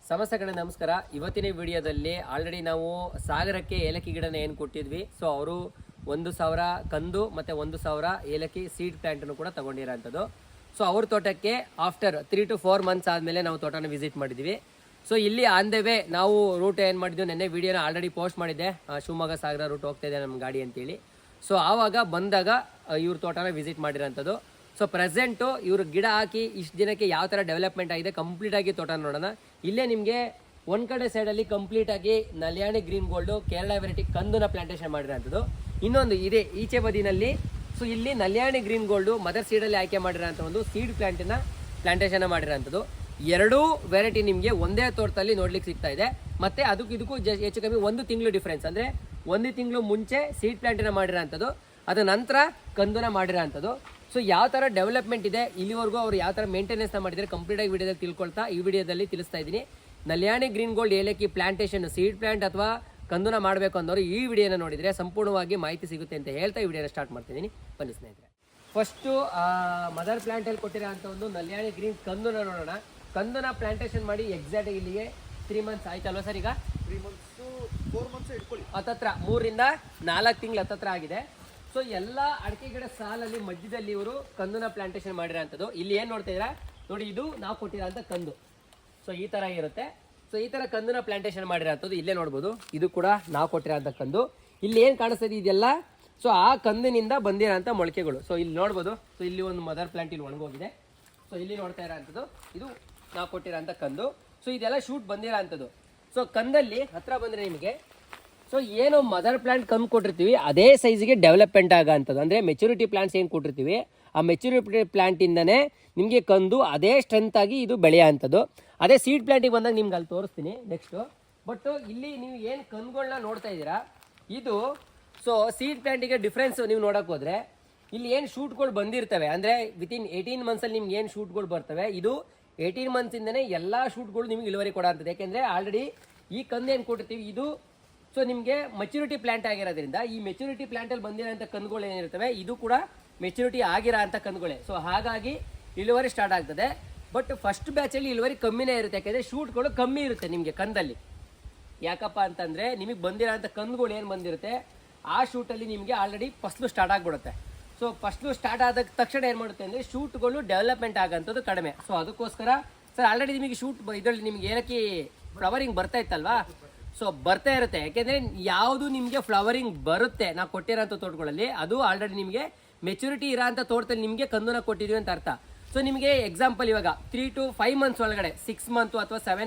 ಸಮಸ್ತ ಕಡೆ ನಮಸ್ಕಾರ. ಇವತ್ತಿನ ವಿಡಿಯೋದಲ್ಲಿ ಆಲ್ರೆಡಿ ನಾವು ಸಾಗರಕ್ಕೆ ಏಲಕ್ಕಿ ಗಿಡನ ಏನು ಕೊಟ್ಟಿದ್ವಿ, ಸೊ ಅವರು 1,000 ಕಂದು ಮತ್ತು 1,000 ಏಲಕ್ಕಿ ಸೀಡ್ ಪ್ಲ್ಯಾಂಟನ್ನು ಕೂಡ ತೊಗೊಂಡಿರೋಂಥದ್ದು. ಸೊ ಅವ್ರ ತೋಟಕ್ಕೆ ಆಫ್ಟರ್ 3 to 4 ಮಂತ್ಸ್ ಆದಮೇಲೆ ನಾವು ತೋಟನ ವಿಸಿಟ್ ಮಾಡಿದ್ವಿ. ಸೊ ಇಲ್ಲಿ ಆನ್ ದ ವೇ ನಾವು ರೂಟ್ ಏನು ಮಾಡಿದ್ವಿ, ನೆನ್ನೆ ವಿಡಿಯೋನ ಆಲ್ರೆಡಿ ಪೋಸ್ಟ್ ಮಾಡಿದ್ದೆ, ಶಿವಮೊಗ್ಗ ಸಾಗರ ರೂಟ್ ಹೋಗ್ತಾ ಇದೆ ನಮ್ಮ ಗಾಡಿ ಅಂತೇಳಿ. ಸೊ ಆವಾಗ ಬಂದಾಗ ಇವ್ರ ತೋಟನ ವಿಸಿಟ್ ಮಾಡಿರೋಂಥದ್ದು. ಸೊ ಪ್ರೆಸೆಂಟು ಇವರು ಗಿಡ ಹಾಕಿ ಇಷ್ಟು ದಿನಕ್ಕೆ ಯಾವ ಥರ ಡೆವಲಪ್ಮೆಂಟ್ ಆಗಿದೆ ಕಂಪ್ಲೀಟಾಗಿ ತೋಟ ನೋಡೋಣ. ಇಲ್ಲೇ ನಿಮಗೆ ಒಂದು ಕಡೆ ಸೈಡಲ್ಲಿ ಕಂಪ್ಲೀಟಾಗಿ ನಲ್ಯಾಣಿ ಗ್ರೀನ್ ಗೋಲ್ಡು ಕೇರಳ ವೆರೈಟಿ ಕಂದುನ ಪ್ಲಾಂಟೇಶನ್ ಮಾಡಿರೋಂಥದ್ದು. ಇನ್ನೊಂದು ಇದೆ ಈಚೆ ಬದಿನಲ್ಲಿ. ಸೊ ಇಲ್ಲಿ ನಲ್ಯಾಣಿ ಗ್ರೀನ್ ಗೋಲ್ಡು ಮದರ್ ಸೀಡಲ್ಲಿ ಆಯ್ಕೆ ಮಾಡಿರೋಂಥ ಒಂದು ಸೀಡ್ ಪ್ಲಾಂಟೇಶನ್ ಮಾಡಿರೋಂಥದ್ದು. ಎರಡೂ ವೆರೈಟಿ ನಿಮಗೆ ಒಂದೇ ತೋಟದಲ್ಲಿ ನೋಡ್ಲಿಕ್ಕೆ ಸಿಗ್ತಾ ಇದೆ. ಮತ್ತು ಇದಕ್ಕೂ ಹೆಚ್ಚು ಕಮ್ಮಿ 1 ತಿಂಗಳು ಡಿಫ್ರೆನ್ಸ್, ಅಂದರೆ 1 ತಿಂಗಳು ಮುಂಚೆ ಸೀಡ್ ಪ್ಲಾಂಟನ್ನು ಮಾಡಿರೋಂಥದ್ದು, ಅದ ನಂತರ ಕಂದುನ ಮಾಡಿರೋಂಥದ್ದು. ಸೊ ಯಾವ ಥರ ಡೆವಲಪ್ಮೆಂಟ್ ಇದೆ ಇಲ್ಲಿವರೆಗೂ ಅವ್ರು ಯಾವ ಥರ ಮೇಂಟೆನೆನ್ಸ್ನ ಮಾಡಿದರೆ ಕಂಪ್ಲೀಟಾಗಿ ವಿಡಿಯೋದಲ್ಲಿ ತಿಳ್ಕೊಳ್ತಾ ಈ ವಿಡಿಯೋದಲ್ಲಿ ತಿಳಿಸ್ತಾ ಇದ್ದೀನಿ. ನಲ್ಯಾಣಿ ಗ್ರೀನ್ ಗೋಲ್ಡ್ ಏಲಕ್ಕಿ ಪ್ಲಾಂಟೇಶನ್ ಸೀಡ್ ಪ್ಲಾಂಟ್ ಅಥವಾ ಕಂದುನ ಮಾಡಬೇಕು ಅಂದವರು ಈ ವಿಡಿಯೋನ ನೋಡಿದರೆ ಸಂಪೂರ್ಣವಾಗಿ ಮಾಹಿತಿ ಸಿಗುತ್ತೆ ಅಂತ ಹೇಳ್ತಾ ಈ ವಿಡಿಯೋನ ಸ್ಟಾರ್ಟ್ ಮಾಡ್ತಿದ್ದೀನಿ. ಬನ್ನಿ ಸ್ನೇಹಿತರೆ, ಫಸ್ಟು ಮದರ್ ಪ್ಲಾಂಟಲ್ಲಿ ಕೊಟ್ಟಿರೋ ಅಂಥ ಒಂದು ನಲ್ಯಾಣಿ ಗ್ರೀನ್ ಕಂದುನ ನೋಡೋಣ. ಕಂದುನ ಪ್ಲಾಂಟೇಶನ್ ಮಾಡಿ ಎಕ್ಸಾಕ್ಟ್ ಇಲ್ಲಿಗೆ 3 ಮಂತ್ಸ್ ಆಯ್ತಲ್ವ ಸರ್? ಈಗ 3 ಮಂತ್ಸು 4 ಮಂತ್ಸ್ ಇಟ್ಕೊಳ್ಳಿ, ಹತ್ತತ್ರ 3 ರಿಂದ 4 ತಿಂಗಳು ಹತ್ತತ್ರ ಆಗಿದೆ. ಸೊ ಎಲ್ಲ ಅಡಿಕೆ ಗಿಡ ಸಾಲಲ್ಲಿ ಮಧ್ಯದಲ್ಲಿ ಇವರು ಕಂದುನ ಪ್ಲಾಂಟೇಶನ್ ಮಾಡಿರೋಂಥದ್ದು. ಇಲ್ಲಿ ಏನು ನೋಡ್ತಾ ಇದ್ದೀರಾ ನೋಡಿ, ಇದು ನಾವು ಕೊಟ್ಟಿರೋಂಥ ಕಂದು. ಸೊ ಈ ಥರ ಇರುತ್ತೆ. ಸೊ ಈ ಥರ ಕಂದುನ ಪ್ಲಾಂಟೇಶನ್ ಮಾಡಿರೋಂಥದ್ದು ಇಲ್ಲೇ ನೋಡ್ಬೋದು. ಇದು ಕೂಡ ನಾವು ಕೊಟ್ಟಿರೋಂಥ ಕಂದು. ಇಲ್ಲಿ ಏನು ಕಾಣಿಸ್ತದೆ ಇದೆಲ್ಲ ಸೊ ಆ ಕಂದಿನಿಂದ ಬಂದಿರೋಂಥ ಮೊಳಕೆಗಳು. ಸೊ ಇಲ್ಲಿ ನೋಡ್ಬೋದು. ಸೊ ಇಲ್ಲಿ ಒಂದು ಮದರ್ ಪ್ಲಾಂಟ್ ಇಲ್ಲಿ ಒಣಗೋಗಿದೆ. ಸೊ ಇಲ್ಲಿ ನೋಡ್ತಾ ಇರೋಂಥದ್ದು ಇದು ನಾವು ಕೊಟ್ಟಿರೋಂಥ ಕಂದು. ಸೊ ಇದೆಲ್ಲ ಶೂಟ್ ಬಂದಿರೋ ಅಂಥದ್ದು. ಸೊ ಕಂದಲ್ಲಿ ಹತ್ರ ಬಂದರೆ ನಿಮಗೆ ಸೊ ಏನು ಮದರ್ ಪ್ಲಾಂಟ್ ಕಂದು ಕೊಟ್ಟಿರ್ತೀವಿ ಅದೇ ಸೈಜಿಗೆ ಡೆವಲಪ್ಮೆಂಟ್ ಆಗೋ ಅಂಥದ್ದು. ಅಂದರೆ ಮೆಚುರಿಟಿ ಪ್ಲಾಂಟ್ಸ್ ಏನು ಕೊಟ್ಟಿರ್ತೀವಿ ಆ ಮೆಚುರಿಟಿ ಪ್ಲಾಂಟಿಂದನೇ ನಿಮಗೆ ಕಂದು ಅದೇ ಸ್ಟ್ರೆಂತ್ ಆಗಿ ಇದು ಬೆಳೆಯೋ ಅಂಥದ್ದು. ಅದೇ ಸೀಡ್ ಪ್ಲಾಂಟಿಗೆ ಬಂದಾಗ ನಿಮ್ಗೆ ಅಲ್ಲಿ ತೋರಿಸ್ತೀನಿ ನೆಕ್ಸ್ಟು. ಬಟ್ ಇಲ್ಲಿ ನೀವು ಏನು ಕಂದುಗಳನ್ನ ನೋಡ್ತಾ ಇದ್ದೀರಾ ಇದು ಸೊ ಸೀಡ್ ಪ್ಲಾಂಟಿಗೆ ಡಿಫ್ರೆನ್ಸ್ ನೀವು ನೋಡೋಕೆ ಹೋದರೆ ಇಲ್ಲಿ ಏನು ಶೂಟ್ಗಳು ಬಂದಿರ್ತವೆ, ಅಂದರೆ ವಿತಿನ್ 18 ಮಂತ್ಸಲ್ಲಿ ನಿಮ್ಗೆ ಏನು ಶೂಟ್ಗಳು ಬರ್ತವೆ, ಇದು 18 ಮಂತ್ಸಿಂದನೇ ಎಲ್ಲ ಶೂಟ್ಗಳು ನಿಮ್ಗೆ ಇಳುವರಿ ಕೊಡೋ ಅಂಥದ್ದು. ಯಾಕೆಂದರೆ ಆಲ್ರೆಡಿ ಈ ಕಂದು ಏನು ಕೊಟ್ಟಿರ್ತೀವಿ ಇದು ಸೊ ನಿಮಗೆ ಮೆಚುರಿಟಿ ಪ್ಲಾಂಟ್ ಆಗಿರೋದ್ರಿಂದ ಈ ಮೆಚುರಿಟಿ ಪ್ಲಾಂಟಲ್ಲಿ ಬಂದಿರೋಂಥ ಕಂದುಗಳು ಏನಿರ್ತವೆ ಇದು ಕೂಡ ಮೆಚುರಿಟಿ ಆಗಿರೋ ಅಂಥ ಕಂದುಗಳೇ. ಸೊ ಹಾಗಾಗಿ ಇಳುವರಿ ಸ್ಟಾರ್ಟ್ ಆಗ್ತದೆ. ಬಟ್ ಫಸ್ಟ್ ಬ್ಯಾಚಲ್ಲಿ ಇಳುವರಿ ಕಮ್ಮಿನೇ ಇರುತ್ತೆ, ಯಾಕೆಂದರೆ ಶೂಟ್ಗಳು ಕಮ್ಮಿ ಇರುತ್ತೆ ನಿಮಗೆ ಕಂದಲ್ಲಿ. ಯಾಕಪ್ಪ ಅಂತಂದರೆ ನಿಮಗೆ ಬಂದಿರೋ ಅಂಥ ಕಂದುಗಳು ಏನು ಬಂದಿರುತ್ತೆ ಆ ಶೂಟಲ್ಲಿ ನಿಮಗೆ ಆಲ್ರೆಡಿ ಫಸ್ಲು ಸ್ಟಾರ್ಟ್ ಆಗಿಬಿಡುತ್ತೆ. ಸೊ ಫಸ್ಲು ಸ್ಟಾರ್ಟ್ ಆದ ತಕ್ಷಣ ಏನು ಮಾಡುತ್ತೆ ಅಂದರೆ ಶೂಟ್ಗಳು ಡೆವಲಪ್ಮೆಂಟ್ ಆಗೋಂಥದ್ದು ಕಡಿಮೆ. ಸೊ ಅದಕ್ಕೋಸ್ಕರ ಸರ್ ಆಲ್ರೆಡಿ ನಿಮಗೆ ಶೂಟ್ ಇದರಲ್ಲಿ ನಿಮಗೆ ಏಲಕ್ಕಿ ಫ್ಲವರಿಂಗ್ ಬರ್ತಾ ಇತ್ತಲ್ವಾ? ಸೊ ಬರ್ತಾ ಇರುತ್ತೆ. ಯಾಕೆಂದರೆ ಯಾವುದು ನಿಮಗೆ ಫ್ಲವರಿಂಗ್ ಬರುತ್ತೆ ನಾವು ಕೊಟ್ಟಿರೋಂಥ ತೋಟಗಳಲ್ಲಿ ಅದು ಆಲ್ರೆಡಿ ನಿಮಗೆ ಮೆಚುರಿಟಿ ಇರೋಂಥ ತೋಟದಲ್ಲಿ ನಿಮಗೆ ಕಂದುನ ಕೊಟ್ಟಿದ್ದೀವಿ ಅಂತ ಅರ್ಥ. ಸೊ ನಿಮಗೆ ಎಕ್ಸಾಂಪಲ್ ಇವಾಗ 3 to 5 ಮಂತ್ಸ್ ಒಳಗಡೆ 6 ಮಂತು ಅಥವಾ 7